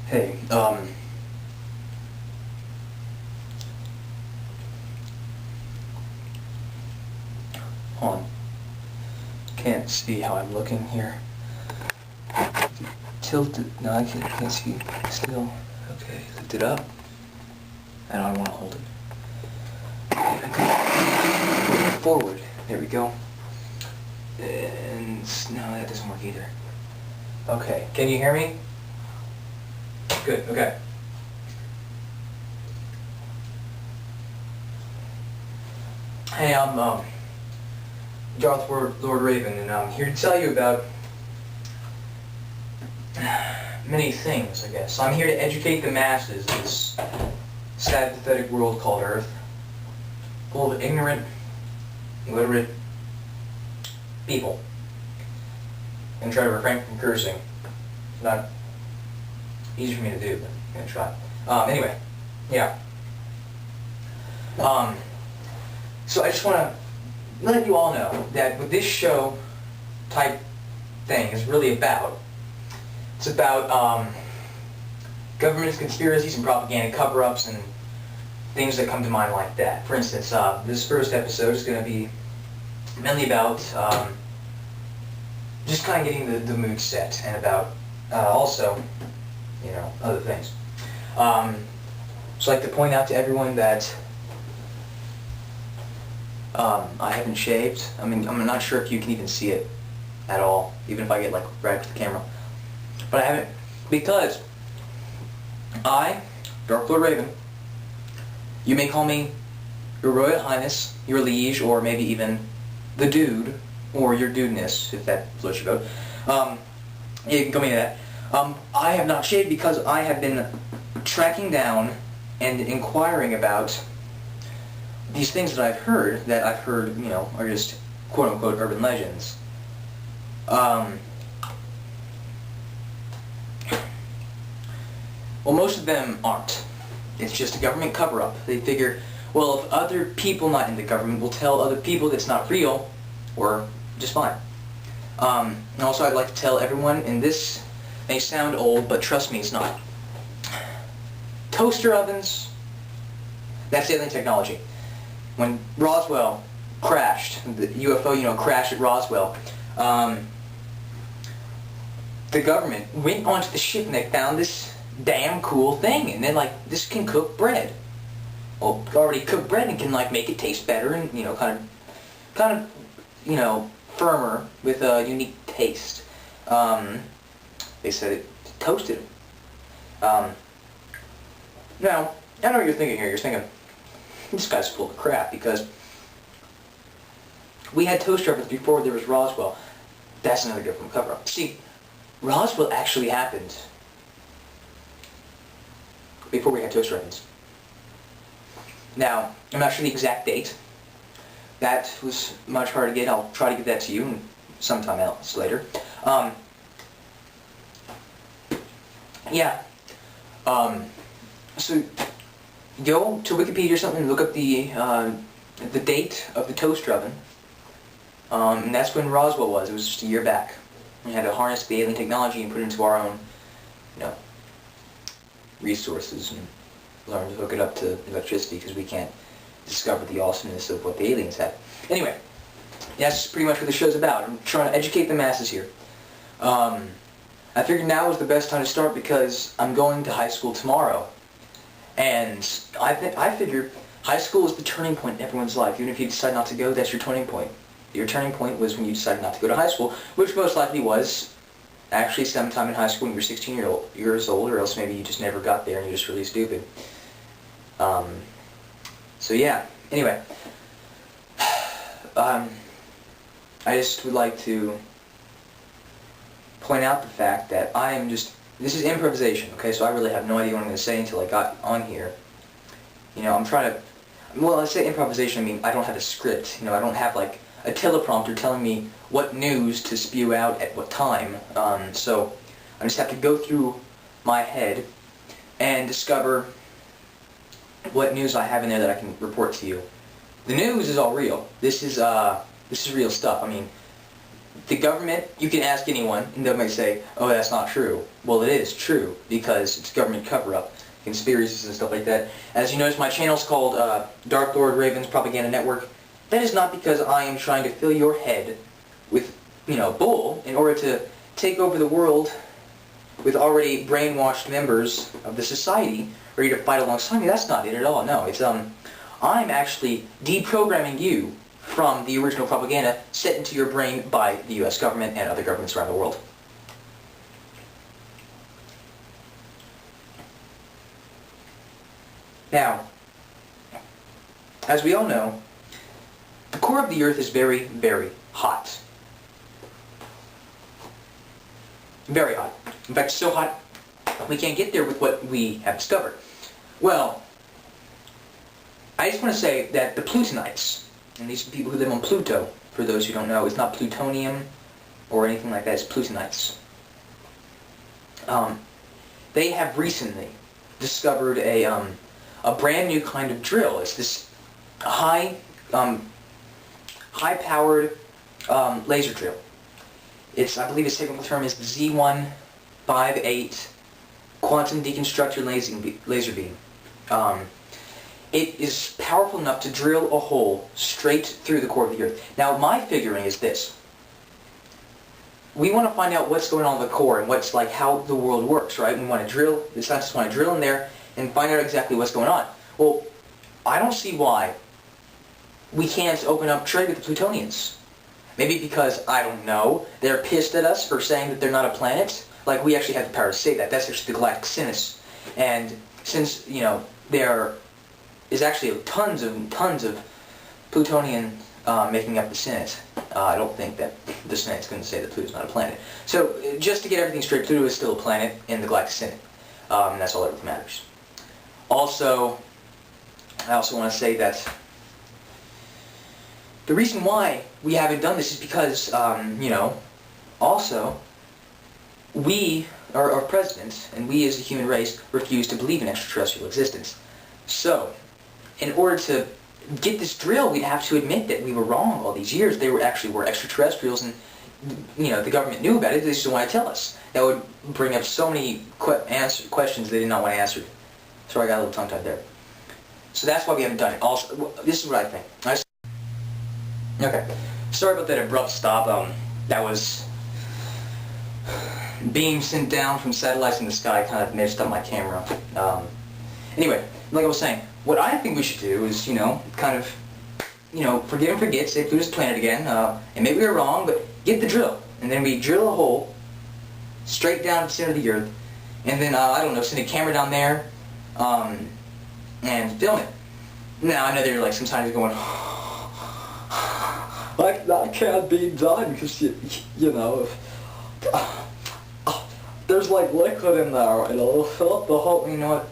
Hey, hold on. Can't see how I'm looking here. Tilt it. No, I can't see. Still. Okay, lift it up. I don't want to hold it. Forward. There we go. And no, that doesn't work either. Okay, can you hear me? Good, okay. Hey, I'm Darth Lord Raven, and I'm here to tell you about many things, I guess. I'm here to educate the masses in this sad, pathetic world called Earth, full of ignorant, illiterate people. I'm going to try to refrain from cursing. It's not easy for me to do, but I'm going to try. Anyway, yeah. So I just want to let you all know that what this show type thing is really about, it's about government conspiracies and propaganda cover-ups and things that come to mind like that. For instance, this first episode is going to be mainly about just kind of getting the mood set, and about also, you know, other things. So I'd like to point out to everyone that I haven't shaved. I mean, I'm not sure if you can even see it at all, even if I get like right up to the camera. But I haven't, because I, Dark Lord Raven, you may call me Your Royal Highness, Your Liege, or maybe even the Dude, or Your Dudeness, if that floats your boat. Yeah, you can call me that. I have not shaved because I have been tracking down and inquiring about these things that I've heard, you know, are just quote-unquote urban legends. Well, most of them aren't. It's just a government cover-up. They figure, well, if other people not in the government will tell other people that's not real, we're just fine. And also I'd like to tell everyone, and this may sound old, but trust me, it's not. Toaster ovens, that's alien technology. When Roswell crashed, the UFO, you know, crashed at Roswell, the government went onto the ship and they found this damn cool thing, and then like, this can cook bread. Well, already cooked bread and can like make it taste better and, you know, kind of, you know, firmer with a unique taste. They said it toasted it. Now, I know what you're thinking here. You're thinking, this guy's full of crap, because we had toaster ovens before there was Roswell. That's another government cover-up. See, Roswell actually happened before we had toaster ovens. Now, I'm not sure the exact date. That was much harder to get. I'll try to get that to you sometime else later. Yeah. So go to Wikipedia or something and look up the date of the toaster oven. And that's when Roswell was. It was just a year back. We had to harness the alien technology and put it into our own, you know, resources and learn to hook it up to electricity, because we can't discover the awesomeness of what the aliens had. Anyway, that's pretty much what the show's about. I'm trying to educate the masses here. I figured now is the best time to start because I'm going to high school tomorrow. And I figure high school is the turning point in everyone's life. Even if you decide not to go, that's your turning point. Your turning point was when you decided not to go to high school, which most likely was actually sometime in high school when you were 16 years old, or else maybe you just never got there and you're just really stupid. So yeah, anyway. I just would like to point out the fact that I am just, this is improvisation, okay, so I really have no idea what I'm going to say until I got on here. You know, I'm trying to, well, I say improvisation, I mean, I don't have a script, you know, I don't have like a teleprompter telling me what news to spew out at what time, so I just have to go through my head and discover what news I have in there that I can report to you. The news is all real. This is real stuff. I mean, the government, you can ask anyone, and they might say, oh, that's not true. Well, it is true, because it's government cover-up, conspiracies and stuff like that. As you notice, my channel's called Dark Lord Raven's Propaganda Network. That is not because I am trying to fill your head with, bull in order to take over the world with already brainwashed members of the society ready to fight alongside me. That's not it at all. No, it's I'm actually deprogramming you from the original propaganda set into your brain by the U.S. government and other governments around the world. Now, as we all know, the core of the Earth is very, very hot. Very hot. In fact, so hot, we can't get there with what we have discovered. Well, I just want to say that the Plutonites, and these are people who live on Pluto, for those who don't know, it's not plutonium or anything like that, it's Plutonites. They have recently discovered a brand new kind of drill. It's this high-powered laser drill. I believe its technical term is Z158 quantum deconstructor laser beam. It is powerful enough to drill a hole straight through the core of the Earth. Now, my figuring is this. We want to find out what's going on in the core and what's how the world works, right? We want to drill, the scientists want to drill in there and find out exactly what's going on. Well, I don't see why we can't open up trade with the Plutonians. Maybe because, I don't know, they're pissed at us for saying that they're not a planet. Like, we actually have the power to say that. That's actually the galactic sentence. And since, there is actually tons of plutonian making up the Senate, I don't think that the Senate's going to say that Pluto's not a planet. So, just to get everything straight, Pluto is still a planet in the galactic Senate. And that's all that really matters. Also, I also want to say that the reason why we haven't done this is because, also, we, our president, and we as a human race, refuse to believe in extraterrestrial existence. So, in order to get this drill, we'd have to admit that we were wrong all these years. They were extraterrestrials, and, the government knew about it, they just didn't want to tell us. That would bring up so many questions they did not want answered. Sorry, I got a little tongue-tied there. So that's why we haven't done it. Also, this is what I think. Okay. Sorry about that abrupt stop. That was beams sent down from satellites in the sky kind of messed up my camera. Anyway, like I was saying, what I think we should do is, kind of, forgive and forget, say Pluto's a planet again, and maybe we were wrong, but get the drill. And then we drill a hole straight down to the center of the Earth, and then, I don't know, send a camera down there, and film it. Now, I know they're like sometimes going, that can't be done because, there's like liquid in there and it'll fill up the hole. You know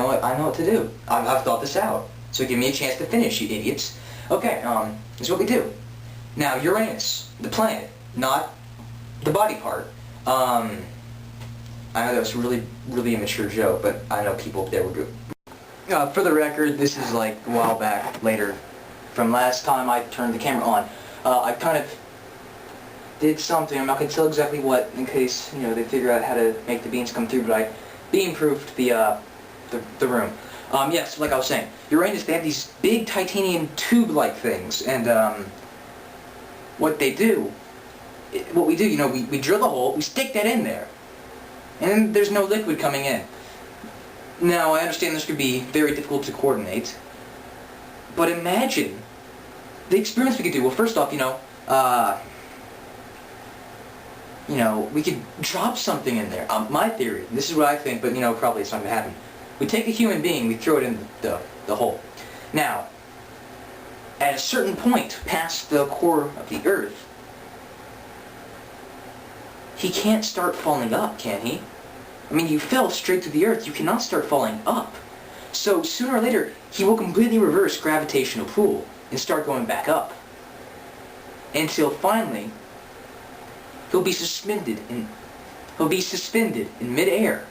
what, I know what to do. I've thought this out. So give me a chance to finish, you idiots. Okay, this is what we do. Now, Uranus, the planet, not the body part. I know that was a really, really immature joke, but I know people up there were good. For the record, this is like a while back, later, from last time I turned the camera on. I kind of did something, I'm not going to tell exactly what, in case, they figure out how to make the beams come through, but I beam-proofed the room. Yes, like I was saying, Uranus, they have these big titanium tube-like things, and, what we do, we drill a hole, we stick that in there, and then there's no liquid coming in. Now, I understand this could be very difficult to coordinate, but imagine the experiments we could do. Well, first off, we could drop something in there. My theory, this is what I think, but probably it's not going to happen. We take a human being, we throw it in the hole. Now, at a certain point past the core of the Earth, he can't start falling up, can he? I mean, you fell straight to the Earth, you cannot start falling up. So sooner or later, he will completely reverse gravitational pull and start going back up. Until finally, he'll be suspended in midair